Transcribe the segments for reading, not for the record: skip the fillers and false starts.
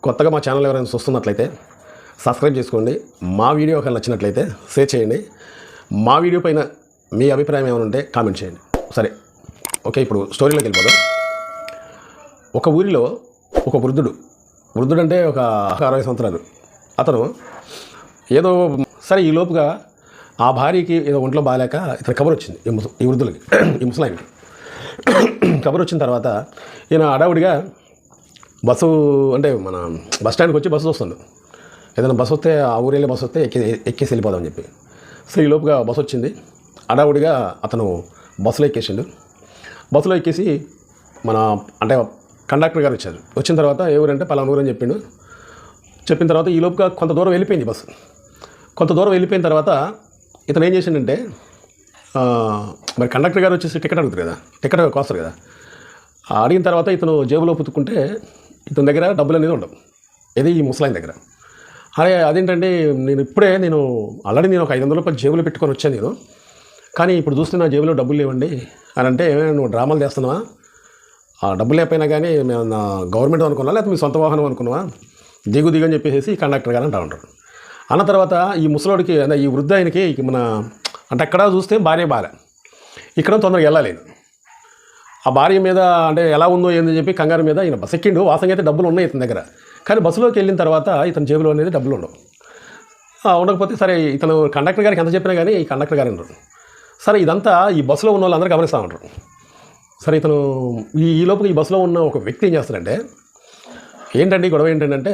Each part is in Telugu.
కొత్తగా మా ఛానల్ ఎవరైనా చూస్తున్నట్లయితే సబ్స్క్రైబ్ చేసుకోండి. మా వీడియో ఒకవేళ నచ్చినట్లయితే షేర్ చేయండి. మా వీడియో పైన మీ అభిప్రాయం ఏమైనా ఉంటే కామెంట్ చేయండి. సరే, ఓకే, ఇప్పుడు స్టోరీలోకి వెళ్ళిపోదాం. ఒక ఊరిలో ఒక వృద్ధుడు అంటే ఒక 60 సంవత్సరాలు అతను ఏదో సరే ఈ లోపుగా ఆ భార్యకి ఏదో ఒంట్లో బాగాలేక ఇతను కబర్ వచ్చింది. ఈ వృద్ధులకి, ఈ ముసలాయనకి కబర్ వచ్చిన తర్వాత ఈయన అడావుడిగా బస్సు అంటే మన బస్ స్టాండ్కి వచ్చి బస్సు వస్తుండు. ఏదైనా బస్సు వస్తే ఆ ఊరు వెళ్ళే బస్సు వస్తే ఎక్కేసి వెళ్ళిపోదామని చెప్పి. సో ఈ లోపుగా బస్సు వచ్చింది. అడావుడిగా అతను బస్సులో ఎక్కేసిండు. బస్సులో ఎక్కేసి మన అంటే కండక్టర్ గారు వచ్చారు. వచ్చిన తర్వాత ఏ ఊరంటే పలానా ఊరు అని చెప్పిండు. చెప్పిన తర్వాత ఈ లోపుగా కొంత దూరం వెళ్ళిపోయింది బస్సు. కొంత దూరం వెళ్ళిపోయిన తర్వాత ఇతను ఏం చేసిండంటే మరి కండక్టర్ గారు వచ్చేసి టికెట్ అడుగుతారు కదా, టికెట్ కోస్తారు కదా. అడిగిన తర్వాత ఇతను జేబులో పుట్టుకుంటే ఇతని దగ్గర డబ్బులు అనేది ఉండవు. ఇది ఈ ముసలాయన దగ్గర. అరే అదేంటంటే నేను ఆల్రెడీ ఒక 500 రూపాయలు జేబులో పెట్టుకొని వచ్చాను నేను, కానీ ఇప్పుడు చూస్తే నా జేబులో డబ్బులు లేవండి అని అంటే, నువ్వు డ్రామాలు చేస్తున్నావా? ఆ డబ్బులు లేకపోయినా కానీ మేము నా గవర్నమెంట్ అనుకున్నా లేకపోతే మీ సొంత వాహనం అనుకున్నావా? దిగు అని చెప్పేసి కండక్టర్ గారు అంటూ ఉంటారు. అన్న తర్వాత ఈ ముసలోడికి ఈ వృద్ధ ఆయనకి అంటే అక్కడ చూస్తే భార్య ఇక్కడ తొందరగా వెళ్ళలేదు. ఆ భార్య మీద అంటే ఎలా ఉందో ఏందని చెప్పి కంగారు మీద ఈయన బస్ ఎక్కిండు. వాసంగా అయితే డబ్బులు ఉన్నాయి ఇతని దగ్గర, కానీ బస్సులోకి వెళ్ళిన తర్వాత ఇతని జేబులో అనేది డబ్బులు ఉండవు. ఉండకపోతే సరే ఇతను కండక్టర్ గారికి ఎంత చెప్పినా కానీ ఈ కండక్టర్ గారు ఉండరు. సరే ఇదంతా ఈ బస్సులో ఉన్న వాళ్ళందరూ గమనిస్తూ ఉంటారు. సరే ఇతను ఈ లోపల ఈ బస్సులో ఉన్న ఒక వ్యక్తి ఏం చేస్తాడంటే, ఏంటండి గొడవ ఏంటంటే,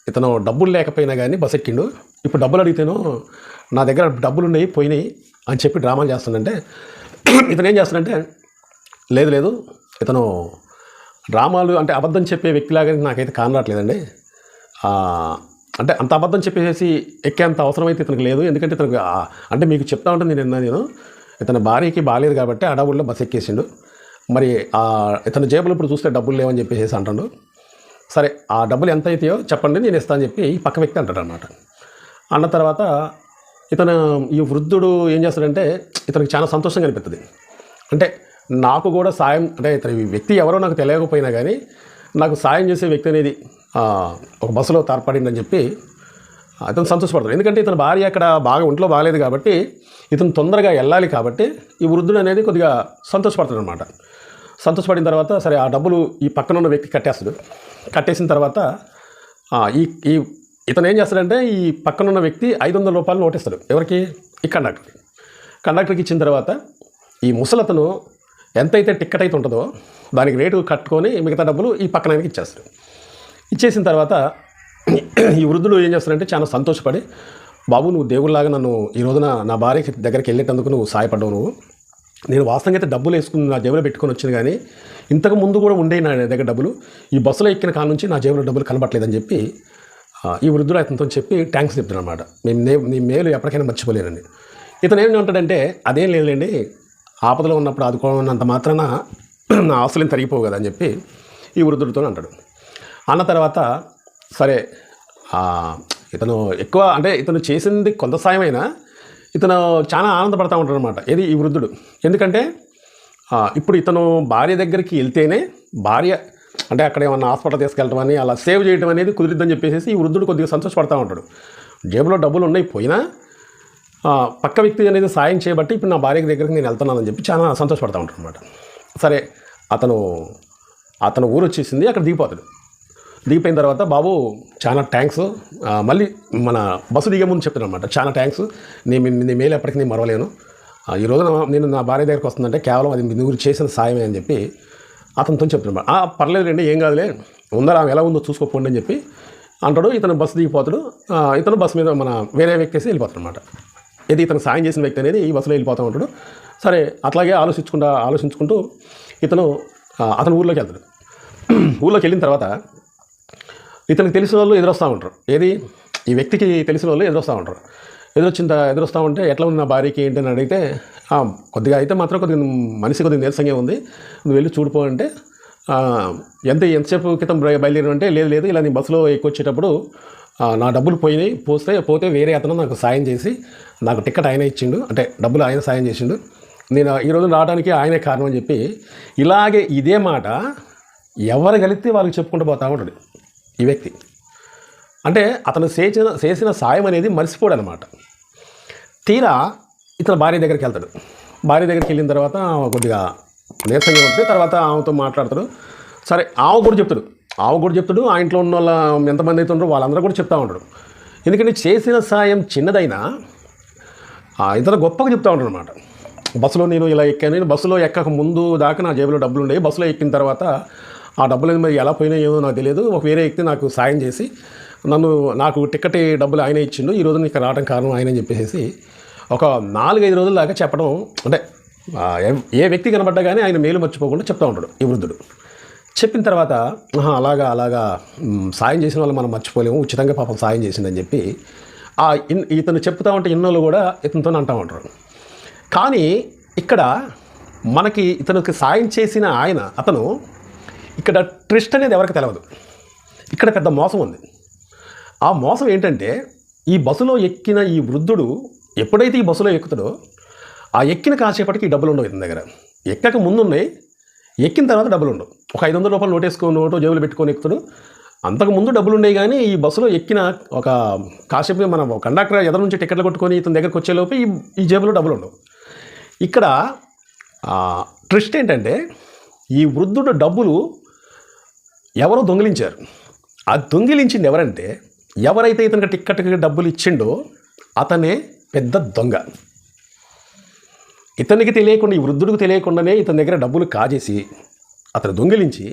ఇతను డబ్బులు లేకపోయినా కానీ బస్ ఎక్కిండు, ఇప్పుడు డబ్బులు అడిగితేనో నా దగ్గర డబ్బులు ఉన్నాయి పోయినాయి అని చెప్పి డ్రామాలు చేస్తాడంటే, ఇతను ఏం చేస్తాడంటే, లేదు ఇతను డ్రామాలు అంటే అబద్ధం చెప్పే వ్యక్తిలాగా నాకైతే కానరాట్లేదండి. అంటే అంత అబద్ధం చెప్పేసి ఎక్కేంత అవసరం అయితే ఇతనికి లేదు. ఎందుకంటే ఇతనికి అంటే మీకు చెప్తా ఉంటుంది నేను ఇతని భార్యకి బాగాలేదు కాబట్టి అడవుల్లో బస్ ఎక్కేసిండు. మరి ఇతని జేబులో ఇప్పుడు చూస్తే డబ్బులు లేవని చెప్పేసి అంటాడు. సరే ఆ డబ్బులు ఎంత అవుతాయో చెప్పండి నేను ఇస్తాను అని చెప్పి పక్క వ్యక్తి అంటాడు అనమాట. అన్న తర్వాత ఈ వృద్ధుడు ఏం చేస్తాడంటే, ఇతనికి చాలా సంతోషంగా అనిపిస్తుంది. అంటే నాకు కూడా సాయం అంటే ఇతని వ్యక్తి ఎవరో నాకు తెలియకపోయినా కానీ నాకు సాయం చేసే వ్యక్తి అనేది ఒక బస్సులో తార్పడిందని చెప్పి ఇతను సంతోషపడతాడు. ఎందుకంటే ఇతని భార్య అక్కడ బాగా ఒంట్లో బాగాలేదు కాబట్టి ఇతను తొందరగా వెళ్ళాలి కాబట్టి ఈ వృద్ధుడు అనేది కొద్దిగా సంతోషపడతాడు అనమాట. సంతోషపడిన తర్వాత సరే ఆ డబ్బులు ఈ పక్కన ఉన్న వ్యక్తి కట్టేస్తాడు. కట్టేసిన తర్వాత ఇతను ఏం చేస్తాడంటే, ఈ పక్కనున్న వ్యక్తి 500 రూపాయలు నోటిస్తాడు. ఎవరికి? ఈ కండక్టర్కి ఇచ్చిన తర్వాత ఈ ముసలతను ఎంతైతే టికెట్ అయితే ఉంటుందో దానికి రేటు కట్టుకొని మిగతా డబ్బులు ఈ పక్కన ఆయనకి ఇచ్చేస్తాడు. ఇచ్చేసిన తర్వాత ఈ వృద్ధుడు ఏం చేస్తాడంటే చాలా సంతోషపడి, బాబు నువ్వు దేవుళ్ళలాగా నన్ను ఈ రోజున నా భార్య దగ్గరికి వెళ్ళేటందుకు నువ్వు సాయపడ్డావు. నేను వాస్తవంగా అయితే డబ్బులు వేసుకుని నా జేబులో పెట్టుకొని వచ్చింది, కానీ ఇంతకు ముందు కూడా ఉండే నా దగ్గర డబ్బులు ఈ బస్సులో ఎక్కిన కాడ నుంచి నా జేబులో డబ్బులు కనబట్టలేదని చెప్పి ఈ వృద్ధుడు అతనితో చెప్పి థ్యాంక్స్ చెప్తున్నాను అనమాట. నీ మేలు ఎప్పటికైనా మర్చిపోలేనండి. ఇతను ఏమంటాడంటే, అదేం లేదులేండి, ఆపదలో ఉన్నప్పుడు ఆదుకోనంత మాత్రాన నా ఆస్తులు తరిగిపోవు కదా అని చెప్పి ఈ వృద్ధుడితో అంటాడు. అన్న తర్వాత సరే ఇతను ఎక్కువ అంటే ఇతను చేసింది కొంత సాయమైనా ఇతను చాలా ఆనందపడతా ఉంటాడు అనమాట. ఏది ఈ వృద్ధుడు. ఎందుకంటే ఇప్పుడు ఇతను భార్య దగ్గరికి వెళ్తేనే భార్య అంటే అక్కడ ఏమన్నా హాస్పిటల్ తీసుకెళ్ళడం అని అలా సేవ్ చేయడం అనేది కుదిరిద్దని చెప్పేసి ఈ వృద్ధుడు కొద్దిగా సంతోషపడతా ఉంటాడు. జేబులో డబ్బులు ఉన్నాయి పోయినా పక్క వ్యక్తి అనేది సాయం చేయబట్టి ఇప్పుడు నా భార్య దగ్గరికి నేను వెళ్తున్నానని చెప్పి చాలా సంతోషపడతా ఉంటాడు అనమాట. సరే అతను ఊరు వచ్చేసింది. అక్కడ దిగిపోతాడు. దిగిపోయిన తర్వాత, బాబు చాలా థ్యాంక్స్, మళ్ళీ మన బస్సు దిగే ముందు చెప్తాను అనమాట, చాలా థ్యాంక్స్, నీ మేలు ఎప్పటికీ నేను మరవలేను. ఈ రోజున నేను నా భార్య దగ్గరికి వస్తుందంటే కేవలం అది మీరు చేసిన సాయమే అని చెప్పి అతనితో చెప్తున్నాడు. పర్లేదులేండి, ఏం కాదులే, ఉందా ఆమె ఎలా ఉందో చూసుకోపోండి అని చెప్పి అంటాడు. ఇతను బస్సు దిగిపోతాడు. ఇతను బస్సు మీద వేరే వ్యక్తి వేసి వెళ్ళిపోతాడు అనమాట. ఇది ఇతను సాయం చేసిన వ్యక్తి అనేది ఈ బస్సులో వెళ్ళిపోతూ ఉంటాడు. సరే అట్లాగే ఆలోచించుకుంటూ అతను ఊళ్ళోకి వెళ్తాడు. ఊళ్ళోకి వెళ్ళిన తర్వాత ఇతనికి తెలిసిన వాళ్ళు ఎదురొస్తూ ఉంటారు. ఈ వ్యక్తికి తెలిసిన వాళ్ళు ఎదురొస్తూ ఉంటారు. ఎదురొస్తూ ఉంటే ఎట్లా ఉంది నా భార్యకి ఏంటి అని అడిగితే, కొద్దిగా అయితే మాత్రం మనిషి కొద్దిగా నీరసంగా ఉంది, నువ్వు వెళ్ళి చూడిపో అంటే, ఎంతసేపు క్రితం బయలుదేరంటే, లేదు ఇలా నీ బస్సులో వచ్చేటప్పుడు నా డబ్బులు పోతే వేరే అతను నాకు సాయం చేసి నాకు టికెట్ ఆయన ఇచ్చిండు, అంటే డబ్బులు ఆయన సాయం చేసిండు, నేను ఈరోజు రావడానికి ఆయనే కారణం అని చెప్పి ఇలాగే ఇదే మాట ఎవరు కలిస్తే వాళ్ళకి చెప్పుకుంటూ పోతా ఉంటాడు ఈ వ్యక్తి. అంటే అతను చేసిన సాయం అనేది మర్చిపోడు అనమాట. తీరా ఇతను భార్య దగ్గరికి వెళ్తాడు. భార్య దగ్గరికి వెళ్ళిన తర్వాత కొద్దిగా నీరసంగా ఉంటుంది. తర్వాత ఆమెతో మాట్లాడతాడు. సరే ఆమె కూడా చెప్తాడు. ఆ ఇంట్లో ఉన్న వాళ్ళ ఎంతమంది అయితే ఉన్నారో వాళ్ళందరూ కూడా చెప్తూ ఉంటాడు. ఎందుకంటే చేసిన సాయం చిన్నదైనా ఇతను గొప్పగా చెప్తూ ఉంటాడు అనమాట. బస్సులో నేను ఇలా ఎక్కాను, నేను బస్సులో ఎక్కక ముందు దాకా నా జేబులో డబ్బులు ఉండేవి, బస్సులో ఎక్కిన తర్వాత ఆ డబ్బులు మరి ఎలా పోయినాయో ఏమో నాకు తెలియదు, ఒక వేరే వ్యక్తి నాకు సాయం చేసి నాకు టికెట్ డబ్బులు ఆయన ఇచ్చిండు, ఈ రోజు నీకు రావడం కారణం ఆయన అని చెప్పేసి ఒక 4-5 రోజుల దాకా చెప్పడం. అంటే ఏ వ్యక్తి కనబడ్డా కానీ ఆయన మేలు మర్చిపోకుండా చెప్తూ ఉంటాడు ఈ వృద్ధుడు. చెప్పిన తర్వాత అలాగా సాయం చేసిన వాళ్ళు మనం మర్చిపోలేము, ఉచితంగా పాపం సాయం చేసిందని చెప్పి ఇతను చెప్తా ఉంటే ఇన్నోళ్ళు కూడా ఇతనితో అంటూ ఉంటారు. కానీ ఇక్కడ మనకి ఇతనికి సాయం చేసిన అతను ఇక్కడ ట్విస్ట్ అనేది ఎవరికి తెలియదు. ఇక్కడ పెద్ద మోసం ఉంది. ఆ మోసం ఏంటంటే ఈ బస్సులో ఎక్కిన ఈ వృద్ధుడు ఎప్పుడైతే ఈ బస్సులో ఎక్కుతాడో ఆ ఎక్కిన కాసేపటికి ఈ డబ్బులు ఉండవు ఇతని దగ్గర. ఎక్కక ముందు ఉన్నాయి, ఎక్కిన తర్వాత డబ్బులు ఉండవు. ఒక 500 రూపాయలు నోటో జేబులు పెట్టుకొని ఎక్కుతాడు. అంతకు ముందు డబ్బులు ఉండేవి, కానీ ఈ బస్సులో ఎక్కిన ఒక కాసేపు మన కండక్టర్ ఎదురు నుంచి టికెట్లు కొట్టుకొని ఇతని దగ్గరకు వచ్చేలోపు ఈ జేబులో డబ్బులు ఉండవు. ఇక్కడ ట్విస్ట్ ఏంటంటే ఈ వృద్ధుడు డబ్బులు ఎవరో దొంగిలించారు. ఆ దొంగిలించింది ఎవరంటే ఎవరైతే ఇతనికి టిక్కెట్కి డబ్బులు ఇచ్చిండో అతనే పెద్ద దొంగ. ఇతనికి తెలియకుండా, ఈ వృద్ధుడికి తెలియకుండానే ఇతని దగ్గర డబ్బులు కాజేసి అతను దొంగిలించి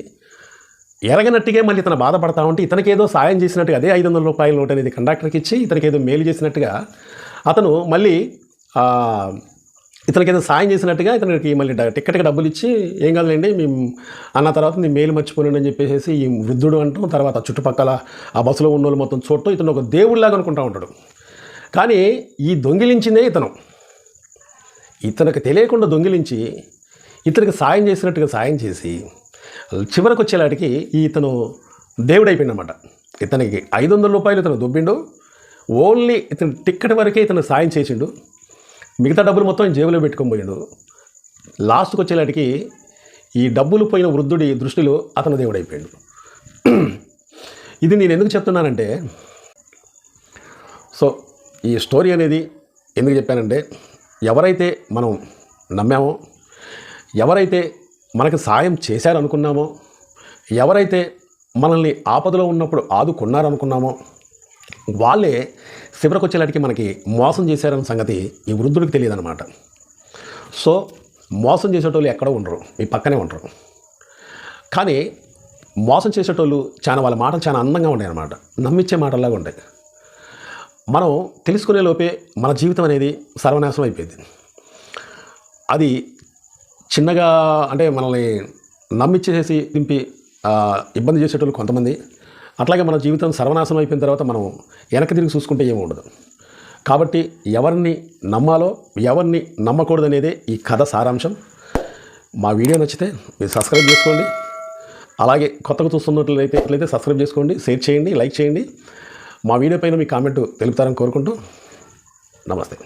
ఎరగనట్టుగా మళ్ళీ ఇతను బాధపడతా ఉంటే ఇతనికి ఏదో సాయం చేసినట్టుగా అదే 500 రూపాయల నోట్ అనేది కండక్టర్కి ఇచ్చి ఇతనికి ఏదో మేలు చేసినట్టుగా అతను మళ్ళీ ఇతనికి ఏదో సాయం చేసినట్టుగా ఇతనికి మళ్ళీ టిక్కెట్కి డబ్బులు ఇచ్చి ఏం కాదులేండి మేము అన్న తర్వాత నేను మేలు మర్చిపోలేండి అని చెప్పేసి ఈ వృద్ధుడు అంటాం. తర్వాత చుట్టుపక్కల ఆ బస్సులో ఉన్న వాళ్ళు మొత్తం చూడటం ఇతను ఒక దేవుడిలాగా అనుకుంటూ ఉంటాడు. కానీ ఈ దొంగిలించిందే ఇతనికి తెలియకుండా దొంగిలించి ఇతనికి సాయం చేసినట్టుగా సాయం చేసి చివరికి వచ్చేలాటికి ఇతను దేవుడు అయిపోయింది అనమాట. ఇతనికి 500 రూపాయలు ఇతను దొబ్బిండు. ఓన్లీ ఇతను టిక్కెట్ వరకే ఇతను సాయం చేసిండు. మిగతా డబ్బులు మొత్తం జేబులో పెట్టుకొని పోయిండు. లాస్ట్కి వచ్చేలాటికి ఈ డబ్బులు పోయిన వృద్ధుడి దృష్టిలో అతను దేవుడు అయిపోయాడు. ఇది నేను ఎందుకు చెప్తున్నానంటే, సో ఈ స్టోరీ అనేది ఎందుకు చెప్పానంటే, ఎవరైతే మనం నమ్మామో, ఎవరైతే మనకు సాయం చేశారనుకున్నామో, ఎవరైతే మనల్ని ఆపదలో ఉన్నప్పుడు ఆదుకున్నారనుకున్నామో వాళ్ళే చివరికి వచ్చేలాంటికి మనకి మోసం చేశారన్న సంగతి ఈ వృద్ధుడికి తెలియదు అనమాట. సో మోసం చేసేటోళ్ళు ఎక్కడో ఉండరు, మీ పక్కనే ఉండరు. కానీ మోసం చేసేటోళ్ళు వాళ్ళ మాటలు చాలా అందంగా ఉంటాయి అన్నమాట, నమ్మించే మాటల్లాగా ఉంటాయి. మనం తెలుసుకునే లోపే మన జీవితం అనేది సర్వనాశనం అయిపోయింది. అది చిన్నగా అంటే మనల్ని నమ్మిచ్చేసి దింపి ఇబ్బంది చేసేటోళ్ళు కొంతమంది. అట్లాగే మన జీవితం సర్వనాశనం అయిపోయిన తర్వాత మనం వెనక్కి తిరిగి చూసుకుంటే ఏమి ఉండదు. కాబట్టి ఎవరిని నమ్మాలో ఎవరిని నమ్మకూడదు అనేదే ఈ కథ సారాంశం. మా వీడియో నచ్చితే మీరు సబ్స్క్రైబ్ చేసుకోండి. అలాగే కొత్తగా చూస్తున్నట్లయితే సబ్స్క్రైబ్ చేసుకోండి, షేర్ చేయండి, లైక్ చేయండి. మా వీడియో పైన మీ కామెంట్ తెలుపుతారని కోరుకుంటూ నమస్తే.